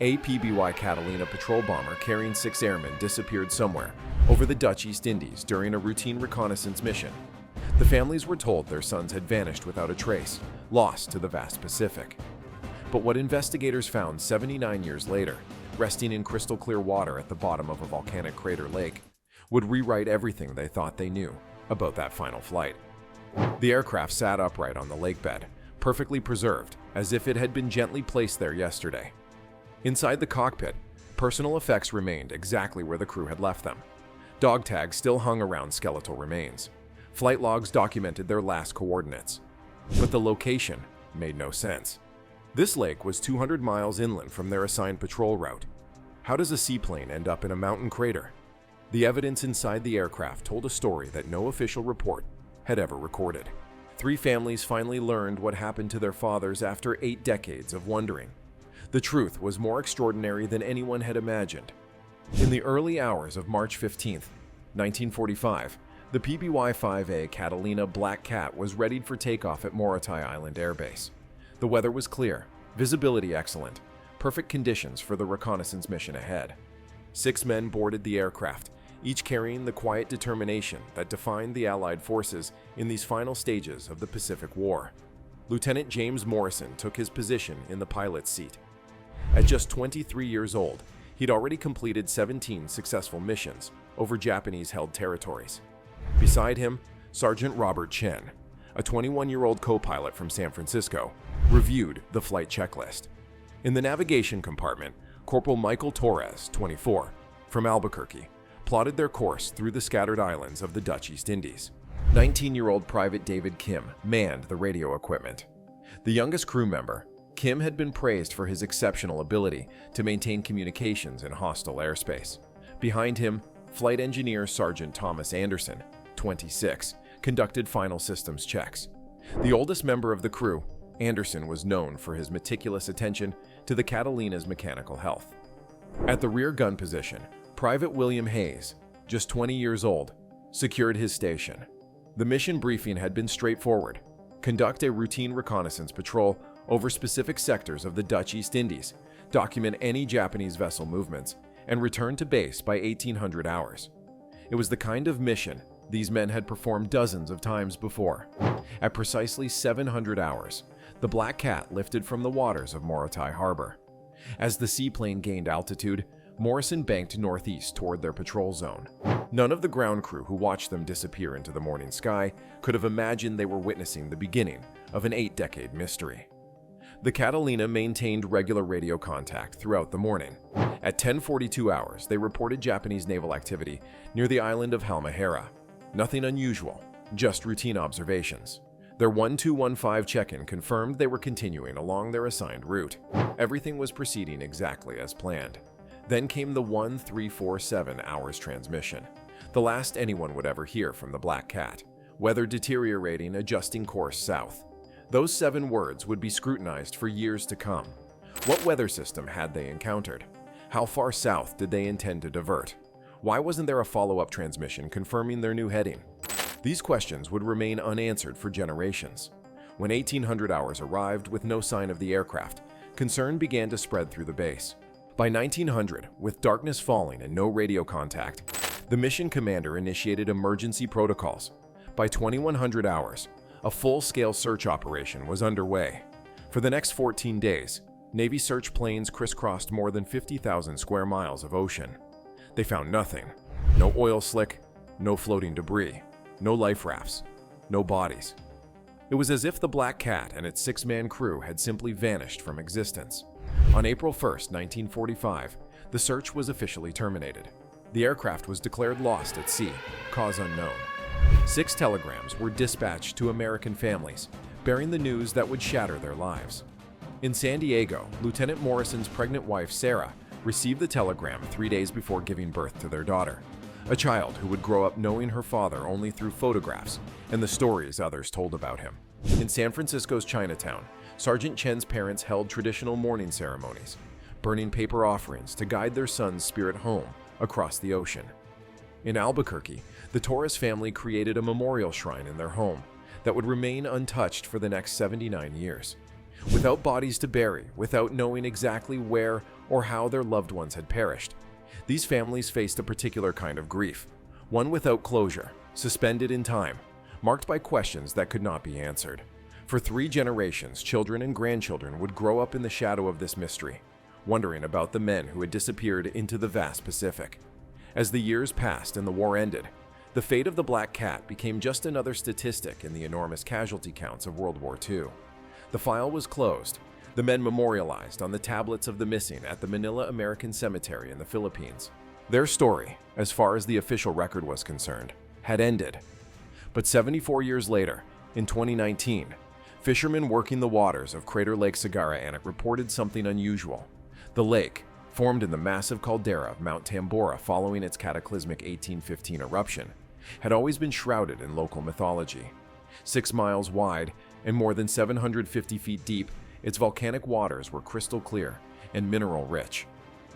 A PBY Catalina patrol bomber carrying 6 airmen disappeared somewhere over the Dutch East Indies during a routine reconnaissance mission. The families were told their sons had vanished without a trace, lost to the vast Pacific. But what investigators found 79 years later, resting in crystal clear water at the bottom of a volcanic crater lake, would rewrite everything they thought they knew about that final flight. The aircraft sat upright on the lakebed, perfectly preserved, as if it had been gently placed there yesterday. Inside the cockpit, personal effects remained exactly where the crew had left them. Dog tags still hung around skeletal remains. Flight logs documented their last coordinates. But the location made no sense. This lake was 200 miles inland from their assigned patrol route. How does a seaplane end up in a mountain crater? The evidence inside the aircraft told a story that no official report had ever recorded. 3 families finally learned what happened to their fathers after 8 decades of wondering. The truth was more extraordinary than anyone had imagined. In the early hours of March 15, 1945, the PBY Catalina Black Cat was readied for takeoff at Morotai Island Air Base. The weather was clear, visibility excellent, perfect conditions for the reconnaissance mission ahead. 6 men boarded the aircraft, each carrying the quiet determination that defined the Allied forces in these final stages of the Pacific War. Lieutenant James Morrison took his position in the pilot's seat. At just 23 years old, he'd already completed 17 successful missions over Japanese-held territories. Beside him, Sergeant Robert Chen, a 21-year-old co-pilot from San Francisco, reviewed the flight checklist. In the navigation compartment, Corporal Michael Torres, 24, from Albuquerque, plotted their course through the scattered islands of the Dutch East Indies. 19-year-old Private David Kim manned the radio equipment. The youngest crew member, Kim had been praised for his exceptional ability to maintain communications in hostile airspace. Behind him, Flight Engineer Sergeant Thomas Anderson, 26, conducted final systems checks. The oldest member of the crew, Anderson was known for his meticulous attention to the Catalina's mechanical health. At the rear gun position, Private William Hayes, just 20 years old, secured his station. The mission briefing had been straightforward: conduct a routine reconnaissance patrol over specific sectors of the Dutch East Indies, document any Japanese vessel movements, and return to base by 1800 hours. It was the kind of mission these men had performed dozens of times before. At precisely 700 hours, the Black Cat lifted from the waters of Morotai Harbor. As the seaplane gained altitude, Morrison banked northeast toward their patrol zone. None of the ground crew who watched them disappear into the morning sky could have imagined they were witnessing the beginning of an 8-decade mystery. The Catalina maintained regular radio contact throughout the morning. At 10:42 hours, they reported Japanese naval activity near the island of Halmahera. Nothing unusual, just routine observations. Their 1215 check-in confirmed they were continuing along their assigned route. Everything was proceeding exactly as planned. Then came the 1347 hours transmission, the last anyone would ever hear from the Black Cat. Weather deteriorating, adjusting course south. Those 7 words would be scrutinized for years to come. What weather system had they encountered? How far south did they intend to divert? Why wasn't there a follow-up transmission confirming their new heading? These questions would remain unanswered for generations. When 1800 hours arrived with no sign of the aircraft, concern began to spread through the base. By 1900, with darkness falling and no radio contact, the mission commander initiated emergency protocols. By 2100 hours, a full-scale search operation was underway. For the next 14 days, Navy search planes crisscrossed more than 50,000 square miles of ocean. They found nothing. No oil slick, no floating debris, no life rafts, no bodies. It was as if the Black Cat and its 6-man crew had simply vanished from existence. On April 1, 1945, the search was officially terminated. The aircraft was declared lost at sea, cause unknown. 6 telegrams were dispatched to American families, bearing the news that would shatter their lives. In San Diego, Lieutenant Morrison's pregnant wife, Sarah, received the telegram 3 days before giving birth to their daughter, a child who would grow up knowing her father only through photographs and the stories others told about him. In San Francisco's Chinatown, Sergeant Chen's parents held traditional mourning ceremonies, burning paper offerings to guide their son's spirit home across the ocean. In Albuquerque, the Torres family created a memorial shrine in their home that would remain untouched for the next 79 years. Without bodies to bury, without knowing exactly where or how their loved ones had perished, these families faced a particular kind of grief, one without closure, suspended in time, marked by questions that could not be answered. For 3 generations, children and grandchildren would grow up in the shadow of this mystery, wondering about the men who had disappeared into the vast Pacific. As the years passed and the war ended, the fate of the Black Cat became just another statistic in the enormous casualty counts of World War II. The file was closed, the men memorialized on the tablets of the missing at the Manila American Cemetery in the Philippines. Their story, as far as the official record was concerned, had ended. But 74 years later, in 2019, fishermen working the waters of Crater Lake Sagara-Anak reported something unusual. The lake, formed in the massive caldera of Mount Tambora following its cataclysmic 1815 eruption, had always been shrouded in local mythology. 6 miles wide and more than 750 feet deep, its volcanic waters were crystal clear and mineral-rich.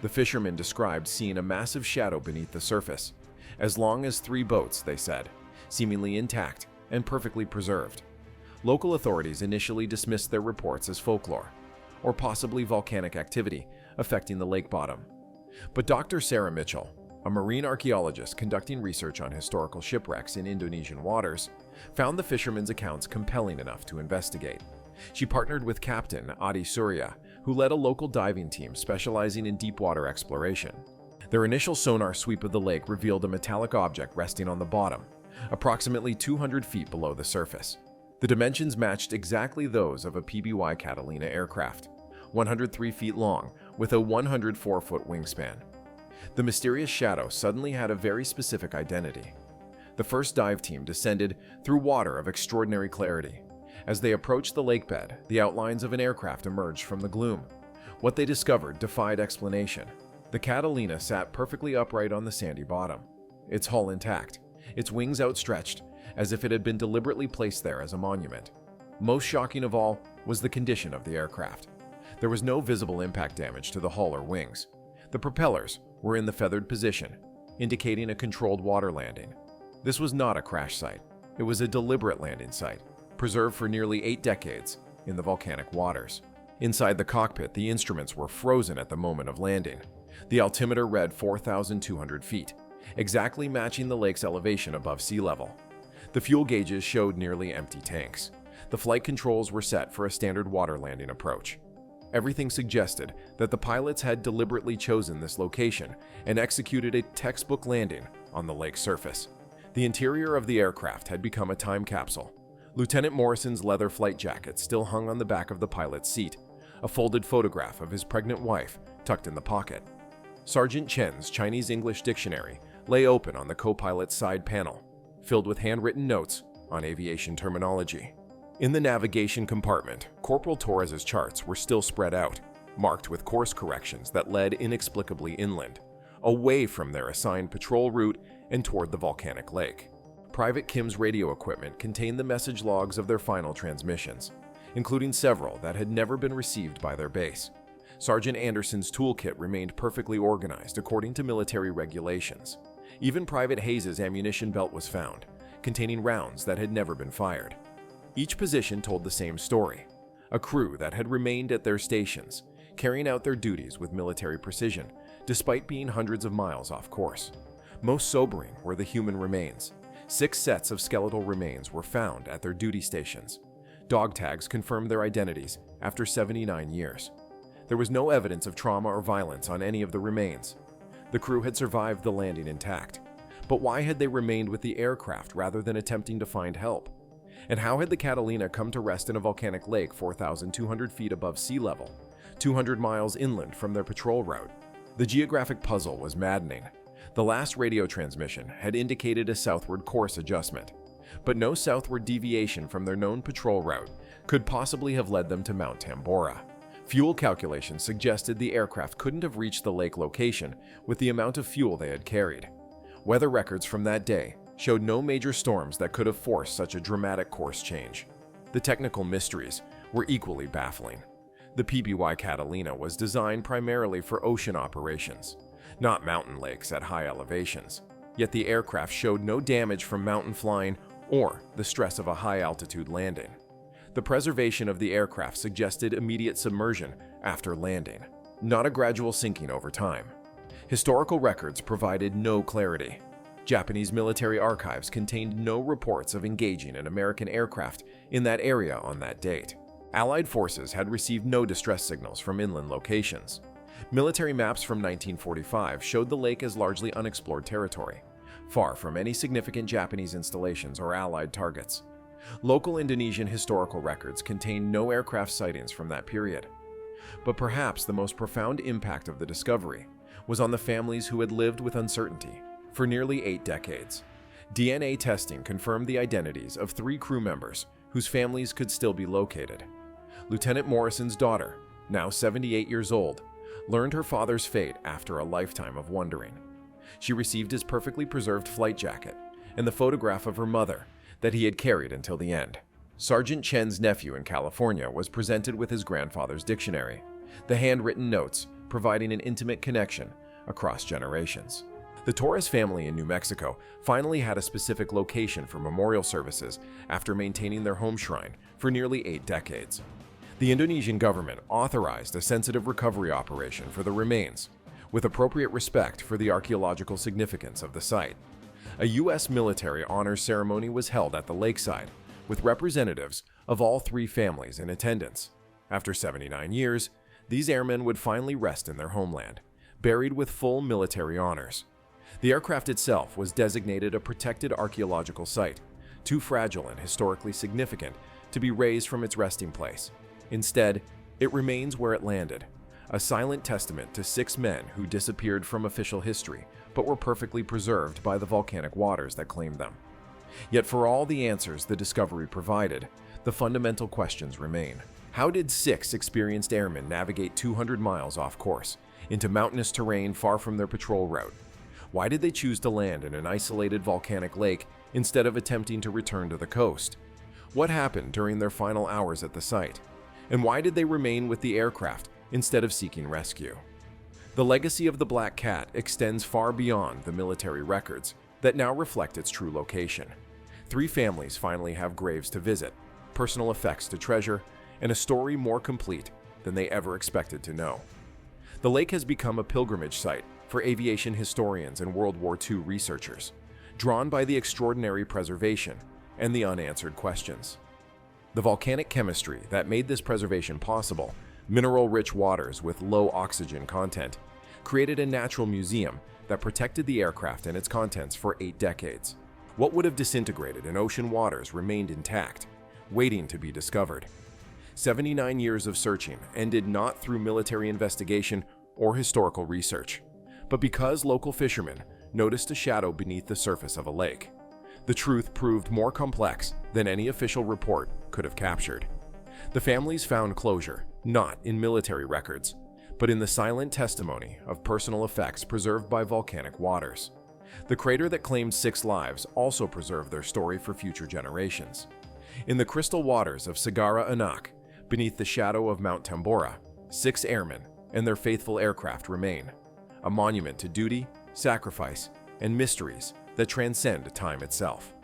The fishermen described seeing a massive shadow beneath the surface, as long as 3 boats, they said, seemingly intact and perfectly preserved. Local authorities initially dismissed their reports as folklore, or possibly volcanic activity affecting the lake bottom. But Dr. Sarah Mitchell, a marine archaeologist conducting research on historical shipwrecks in Indonesian waters, found the fishermen's accounts compelling enough to investigate. She partnered with Captain Adi Surya, who led a local diving team specializing in deep-water exploration. Their initial sonar sweep of the lake revealed a metallic object resting on the bottom, approximately 200 feet below the surface. The dimensions matched exactly those of a PBY Catalina aircraft, 103 feet long, with a 104-foot wingspan. The mysterious shadow suddenly had a very specific identity. The first dive team descended through water of extraordinary clarity. As they approached the lakebed, the outlines of an aircraft emerged from the gloom. What they discovered defied explanation. The Catalina sat perfectly upright on the sandy bottom, its hull intact, its wings outstretched, as if it had been deliberately placed there as a monument. Most shocking of all was the condition of the aircraft. There was no visible impact damage to the hull or wings. The propellers were in the feathered position, indicating a controlled water landing. This was not a crash site. It was a deliberate landing site, preserved for nearly 8 decades in the volcanic waters. Inside the cockpit, the instruments were frozen at the moment of landing. The altimeter read 4,200 feet, exactly matching the lake's elevation above sea level. The fuel gauges showed nearly empty tanks. The flight controls were set for a standard water landing approach. Everything suggested that the pilots had deliberately chosen this location and executed a textbook landing on the lake's surface. The interior of the aircraft had become a time capsule. Lieutenant Morrison's leather flight jacket still hung on the back of the pilot's seat, a folded photograph of his pregnant wife tucked in the pocket. Sergeant Chen's Chinese-English dictionary lay open on the co-pilot's side panel, filled with handwritten notes on aviation terminology. In the navigation compartment, Corporal Torres's charts were still spread out, marked with course corrections that led inexplicably inland, away from their assigned patrol route and toward the volcanic lake. Private Kim's radio equipment contained the message logs of their final transmissions, including several that had never been received by their base. Sergeant Anderson's toolkit remained perfectly organized according to military regulations. Even Private Hayes's ammunition belt was found, containing rounds that had never been fired. Each position told the same story: a crew that had remained at their stations, carrying out their duties with military precision, despite being hundreds of miles off course. Most sobering were the human remains. 6 sets of skeletal remains were found at their duty stations. Dog tags confirmed their identities after 79 years. There was no evidence of trauma or violence on any of the remains. The crew had survived the landing intact. But why had they remained with the aircraft rather than attempting to find help? And how had the Catalina come to rest in a volcanic lake 4,200 feet above sea level, 200 miles inland from their patrol route? The geographic puzzle was maddening. The last radio transmission had indicated a southward course adjustment, but no southward deviation from their known patrol route could possibly have led them to Mount Tambora. Fuel calculations suggested the aircraft couldn't have reached the lake location with the amount of fuel they had carried. Weather records from that day showed no major storms that could have forced such a dramatic course change. The technical mysteries were equally baffling. The PBY Catalina was designed primarily for ocean operations, not mountain lakes at high elevations. Yet the aircraft showed no damage from mountain flying or the stress of a high-altitude landing. The preservation of the aircraft suggested immediate submersion after landing, not a gradual sinking over time. Historical records provided no clarity. Japanese military archives contained no reports of engaging an American aircraft in that area on that date. Allied forces had received no distress signals from inland locations. Military maps from 1945 showed the lake as largely unexplored territory, far from any significant Japanese installations or Allied targets. Local Indonesian historical records contain no aircraft sightings from that period. But perhaps the most profound impact of the discovery was on the families who had lived with uncertainty for nearly 8 decades. DNA testing confirmed the identities of 3 crew members whose families could still be located. Lieutenant Morrison's daughter, now 78 years old, learned her father's fate after a lifetime of wondering. She received his perfectly preserved flight jacket and the photograph of her mother that he had carried until the end. Sergeant Chen's nephew in California was presented with his grandfather's dictionary, the handwritten notes providing an intimate connection across generations. The Torres family in New Mexico finally had a specific location for memorial services after maintaining their home shrine for nearly 8 decades. The Indonesian government authorized a sensitive recovery operation for the remains, with appropriate respect for the archaeological significance of the site. A U.S. military honors ceremony was held at the lakeside, with representatives of all 3 families in attendance. After 79 years, these airmen would finally rest in their homeland, buried with full military honors. The aircraft itself was designated a protected archaeological site, too fragile and historically significant to be razed from its resting place. Instead, it remains where it landed, a silent testament to 6 men who disappeared from official history but were perfectly preserved by the volcanic waters that claimed them. Yet for all the answers the discovery provided, the fundamental questions remain. How did 6 experienced airmen navigate 200 miles off course into mountainous terrain far from their patrol route? Why did they choose to land in an isolated volcanic lake instead of attempting to return to the coast? What happened during their final hours at the site? And why did they remain with the aircraft instead of seeking rescue? The legacy of the Black Cat extends far beyond the military records that now reflect its true location. 3 families finally have graves to visit, personal effects to treasure, and a story more complete than they ever expected to know. The lake has become a pilgrimage site for aviation historians and World War II researchers, drawn by the extraordinary preservation and the unanswered questions. The volcanic chemistry that made this preservation possible, mineral-rich waters with low oxygen content, created a natural museum that protected the aircraft and its contents for 8 decades. What would have disintegrated in ocean waters remained intact, waiting to be discovered. 79 years of searching ended not through military investigation or historical research, but because local fishermen noticed a shadow beneath the surface of a lake. The truth proved more complex than any official report could have captured. The families found closure, not in military records, but in the silent testimony of personal effects preserved by volcanic waters. The crater that claimed 6 lives also preserved their story for future generations. In the crystal waters of Sagara Anak, beneath the shadow of Mount Tambora, 6 airmen and their faithful aircraft remain, a monument to duty, sacrifice, and mysteries that transcend time itself.